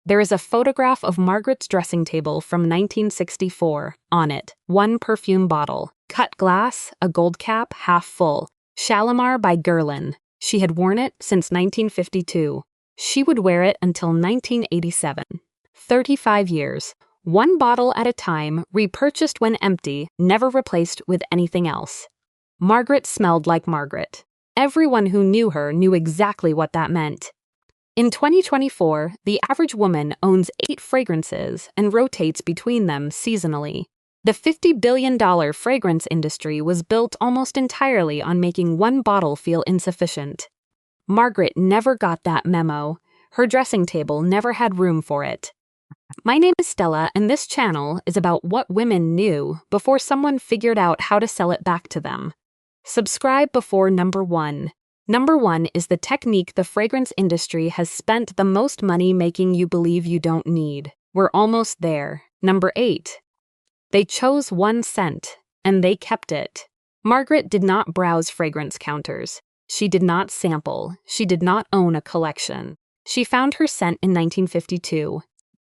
There is a photograph of Margaret's dressing table from 1964. On it, one perfume bottle, cut glass, a gold cap, half full. Shalimar by Guerlain. She had worn it since 1952. She would wear it until 1987. 35 years. One bottle at a time, repurchased when empty, never replaced with anything else. Margaret smelled like Margaret. Everyone who knew her knew exactly what that meant. In 2024, the average woman owns 8 fragrances and rotates between them seasonally. The $50 billion fragrance industry was built almost entirely on making one bottle feel insufficient. Margaret never got that memo. Her dressing table never had room for it. My name is Stella, and this channel is about what women knew before someone figured out how to sell it back to them. Subscribe before number 1. Number 1 is the technique the fragrance industry has spent the most money making you believe you don't need. We're almost there. Number 8. They chose one scent, and they kept it. Margaret did not browse fragrance counters. She did not sample. She did not own a collection. She found her scent in 1952.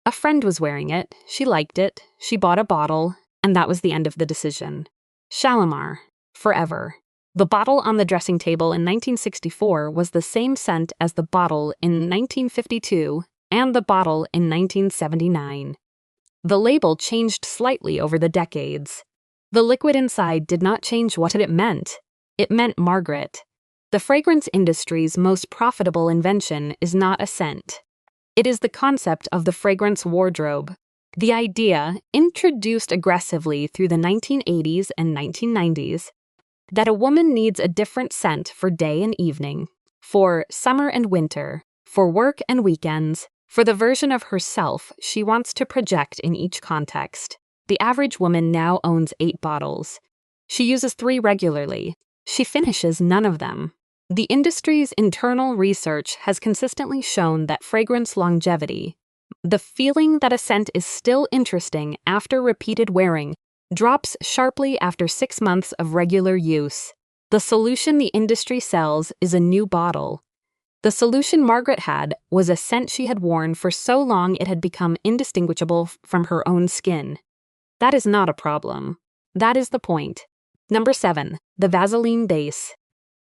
A friend was wearing it. She liked it. She bought a bottle, and that was the end of the decision. Shalimar. Forever. The bottle on the dressing table in 1964 was the same scent as the bottle in 1952 and the bottle in 1979. The label changed slightly over the decades. The liquid inside did not change what it meant. It meant Margaret. The fragrance industry's most profitable invention is not a scent. It is the concept of the fragrance wardrobe. The idea, introduced aggressively through the 1980s and 1990s, that a woman needs a different scent for day and evening, for summer and winter, for work and weekends, for the version of herself she wants to project in each context. The average woman now owns 8 bottles. She uses 3 regularly. She finishes none of them. The industry's internal research has consistently shown that fragrance longevity, the feeling that a scent is still interesting after repeated wearing, drops sharply after 6 months of regular use. The solution the industry sells is a new bottle. The solution Margaret had was a scent she had worn for so long it had become indistinguishable from her own skin. That is not a problem. That is the point. Number 7. The Vaseline base.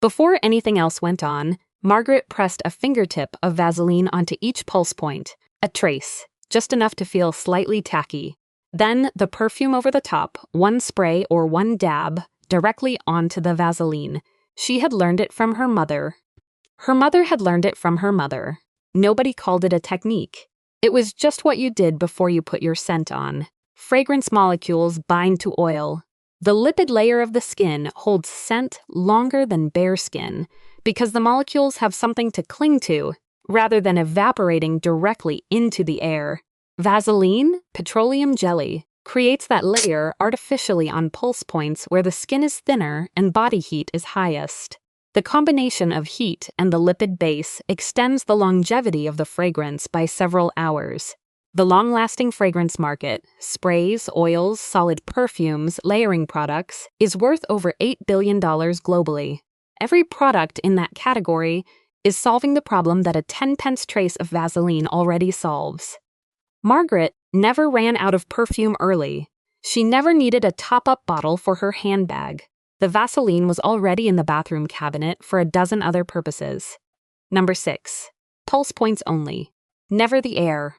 Before anything else went on, Margaret pressed a fingertip of Vaseline onto each pulse point, a trace, just enough to feel slightly tacky. Then the perfume over the top, one spray or one dab, directly onto the Vaseline. She had learned it from her mother. Her mother had learned it from her mother. Nobody called it a technique. It was just what you did before you put your scent on. Fragrance molecules bind to oil. The lipid layer of the skin holds scent longer than bare skin because the molecules have something to cling to rather than evaporating directly into the air. Vaseline, petroleum jelly, creates that layer artificially on pulse points where the skin is thinner and body heat is highest. The combination of heat and the lipid base extends the longevity of the fragrance by several hours. The long-lasting fragrance market, sprays, oils, solid perfumes, layering products, is worth over $8 billion globally. Every product in that category is solving the problem that a 10-pence trace of Vaseline already solves. Margaret never ran out of perfume early. She never needed a top-up bottle for her handbag. The Vaseline was already in the bathroom cabinet for a dozen other purposes. Number 6. Pulse points only. Never the air.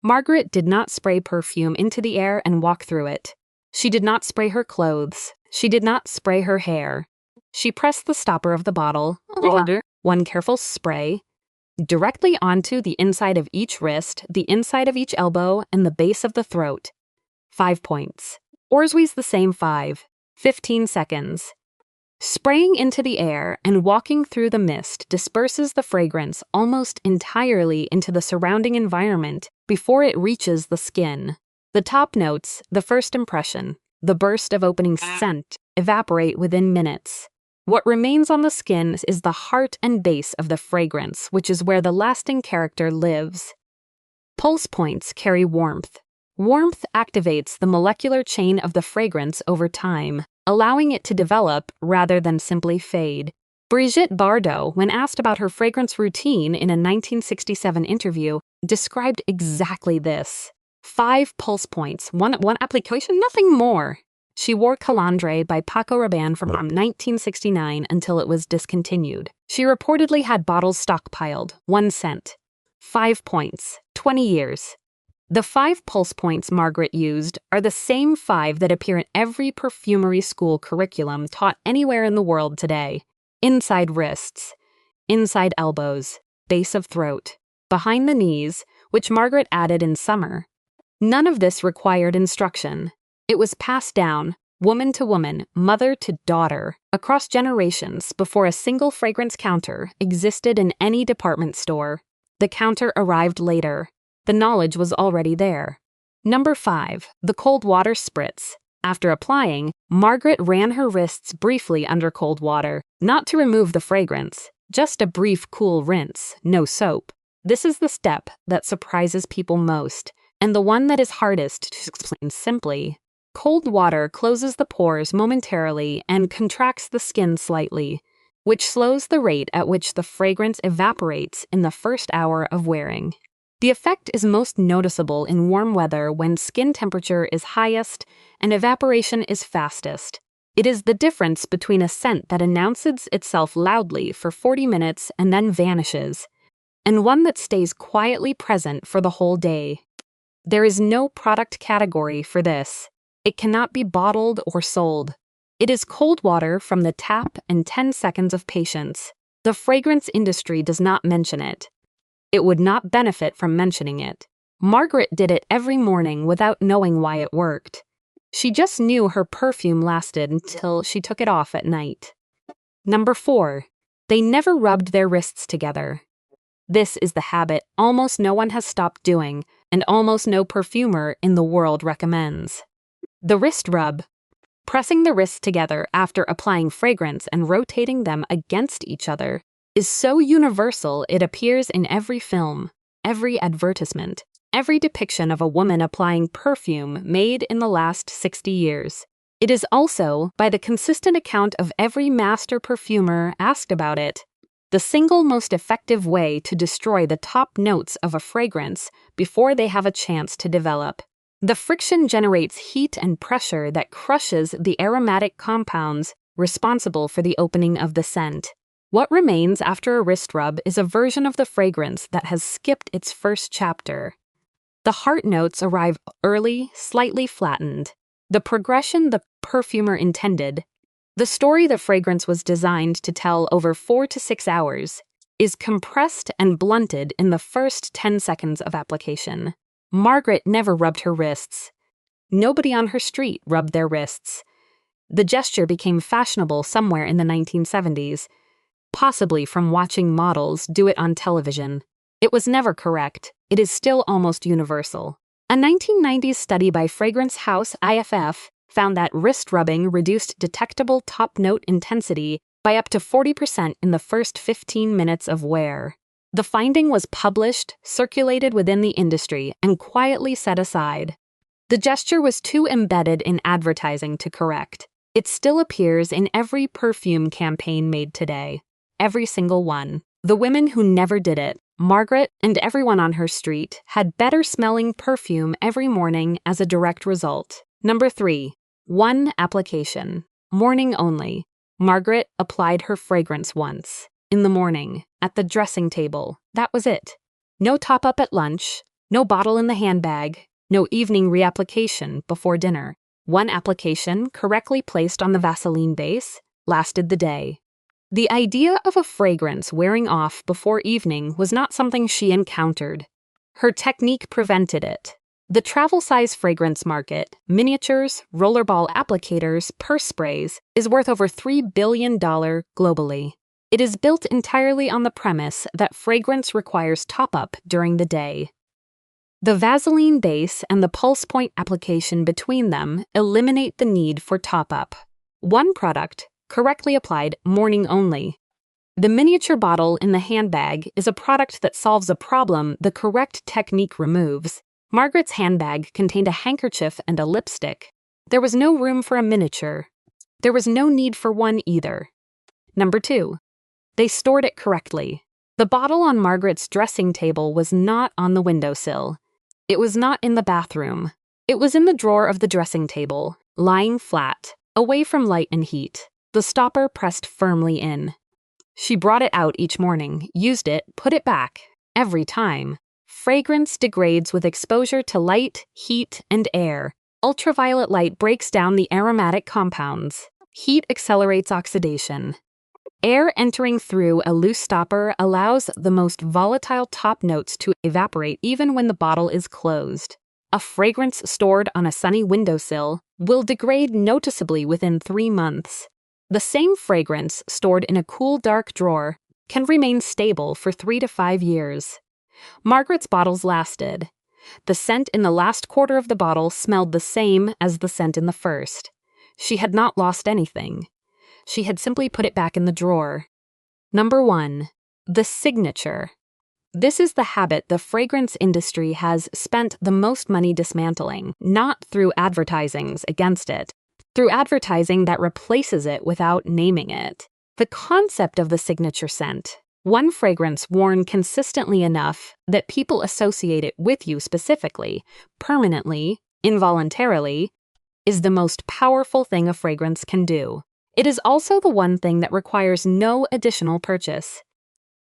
Margaret did not spray perfume into the air and walk through it. She did not spray her clothes. She did not spray her hair. She pressed the stopper of the bottle, one careful spray, directly onto the inside of each wrist, the inside of each elbow, and the base of the throat. 5 points. Orswe's the same 5. 15 seconds. Spraying into the air and walking through the mist disperses the fragrance almost entirely into the surrounding environment before it reaches the skin. The top notes, the first impression, the burst of opening scent, evaporate within minutes. What remains on the skin is the heart and base of the fragrance, which is where the lasting character lives. Pulse points carry warmth. Warmth activates the molecular chain of the fragrance over time, allowing it to develop rather than simply fade. Brigitte Bardot, when asked about her fragrance routine in a 1967 interview, described exactly this. 5 pulse points, one application, nothing more. She wore Calandre by Paco Rabanne from 1969 until it was discontinued. She reportedly had bottles stockpiled, 1 cent. 5 points, 20 years. The 5 pulse points Margaret used are the same 5 that appear in every perfumery school curriculum taught anywhere in the world today. Inside wrists, inside elbows, base of throat, behind the knees, which Margaret added in summer. None of this required instruction. It was passed down, woman to woman, mother to daughter, across generations before a single fragrance counter existed in any department store. The counter arrived later. The knowledge was already there. Number 5, the cold water spritz. After applying, Margaret ran her wrists briefly under cold water, not to remove the fragrance, just a brief cool rinse, no soap. This is the step that surprises people most, and the one that is hardest to explain simply. Cold water closes the pores momentarily and contracts the skin slightly, which slows the rate at which the fragrance evaporates in the first hour of wearing. The effect is most noticeable in warm weather when skin temperature is highest and evaporation is fastest. It is the difference between a scent that announces itself loudly for 40 minutes and then vanishes, and one that stays quietly present for the whole day. There is no product category for this. It cannot be bottled or sold. It is cold water from the tap and 10 seconds of patience. The fragrance industry does not mention it. It would not benefit from mentioning it. Margaret did it every morning without knowing why it worked. She just knew her perfume lasted until she took it off at night. Number 4, they never rubbed their wrists together. This is the habit almost no one has stopped doing, and almost no perfumer in the world recommends. The wrist rub. Pressing the wrists together after applying fragrance and rotating them against each other is so universal it appears in every film, every advertisement, every depiction of a woman applying perfume made in the last 60 years. It is also, by the consistent account of every master perfumer asked about it, the single most effective way to destroy the top notes of a fragrance before they have a chance to develop. The friction generates heat and pressure that crushes the aromatic compounds responsible for the opening of the scent. What remains after a wrist rub is a version of the fragrance that has skipped its first chapter. The heart notes arrive early, slightly flattened. The progression the perfumer intended, the story the fragrance was designed to tell over 4 to 6 hours, is compressed and blunted in the first 10 seconds of application. Margaret never rubbed her wrists. Nobody on her street rubbed their wrists. The gesture became fashionable somewhere in the 1970s, possibly from watching models do it on television. It was never correct. It is still almost universal. A 1990s study by fragrance house IFF found that wrist rubbing reduced detectable top note intensity by up to 40% in the first 15 minutes of wear. The finding was published, circulated within the industry, and quietly set aside. The gesture was too embedded in advertising to correct. It still appears in every perfume campaign made today. Every single one. The women who never did it, Margaret and everyone on her street, had better smelling perfume every morning as a direct result. Number 3, 1 application. Morning only. Margaret applied her fragrance once. In the morning, at the dressing table. That was it. No top-up at lunch, no bottle in the handbag, no evening reapplication before dinner. 1 application, correctly placed on the Vaseline base, lasted the day. The idea of a fragrance wearing off before evening was not something she encountered. Her technique prevented it. The travel-size fragrance market, miniatures, rollerball applicators, purse sprays, is worth over $3 billion globally. It is built entirely on the premise that fragrance requires top-up during the day. The Vaseline base and the pulse point application between them eliminate the need for top-up. 1 product, correctly applied morning only. The miniature bottle in the handbag is a product that solves a problem the correct technique removes. Margaret's handbag contained a handkerchief and a lipstick. There was no room for a miniature. There was no need for one either. Number 2. They stored it correctly. The bottle on Margaret's dressing table was not on the windowsill. It was not in the bathroom. It was in the drawer of the dressing table, lying flat, away from light and heat, the stopper pressed firmly in. She brought it out each morning, used it, put it back. Every time. Fragrance degrades with exposure to light, heat, and air. Ultraviolet light breaks down the aromatic compounds. Heat accelerates oxidation. Air entering through a loose stopper allows the most volatile top notes to evaporate even when the bottle is closed. A fragrance stored on a sunny windowsill will degrade noticeably within 3 months. The same fragrance stored in a cool, dark drawer can remain stable for 3 to 5 years. Margaret's bottles lasted. The scent in the last quarter of the bottle smelled the same as the scent in the first. She had not lost anything. She had simply put it back in the drawer. Number 1. The signature. This is the habit the fragrance industry has spent the most money dismantling, not through advertisings against it, through advertising that replaces it without naming it. The concept of the signature scent, one fragrance worn consistently enough that people associate it with you specifically, permanently, involuntarily, is the most powerful thing a fragrance can do. It is also the one thing that requires no additional purchase.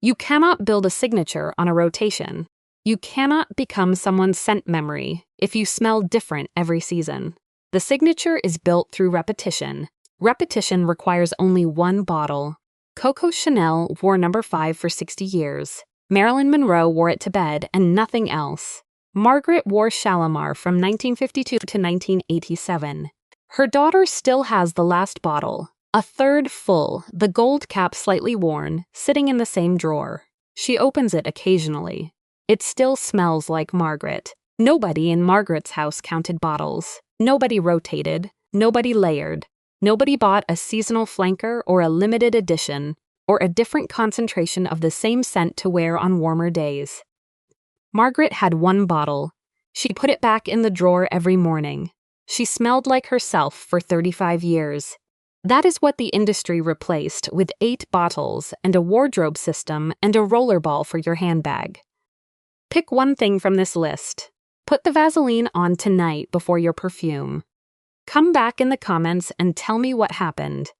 You cannot build a signature on a rotation. You cannot become someone's scent memory if you smell different every season. The signature is built through repetition. Repetition requires only one bottle. Coco Chanel wore number 5 for 60 years. Marilyn Monroe wore it to bed and nothing else. Margaret wore Shalimar from 1952 to 1987. Her daughter still has the last bottle, a third full, the gold cap slightly worn, sitting in the same drawer. She opens it occasionally. It still smells like Margaret. Nobody in Margaret's house counted bottles. Nobody rotated. Nobody layered. Nobody bought a seasonal flanker or a limited edition, or a different concentration of the same scent to wear on warmer days. Margaret had one bottle. She put it back in the drawer every morning. She smelled like herself for 35 years. That is what the industry replaced with 8 bottles and a wardrobe system and a rollerball for your handbag. Pick one thing from this list. Put the Vaseline on tonight before your perfume. Come back in the comments and tell me what happened.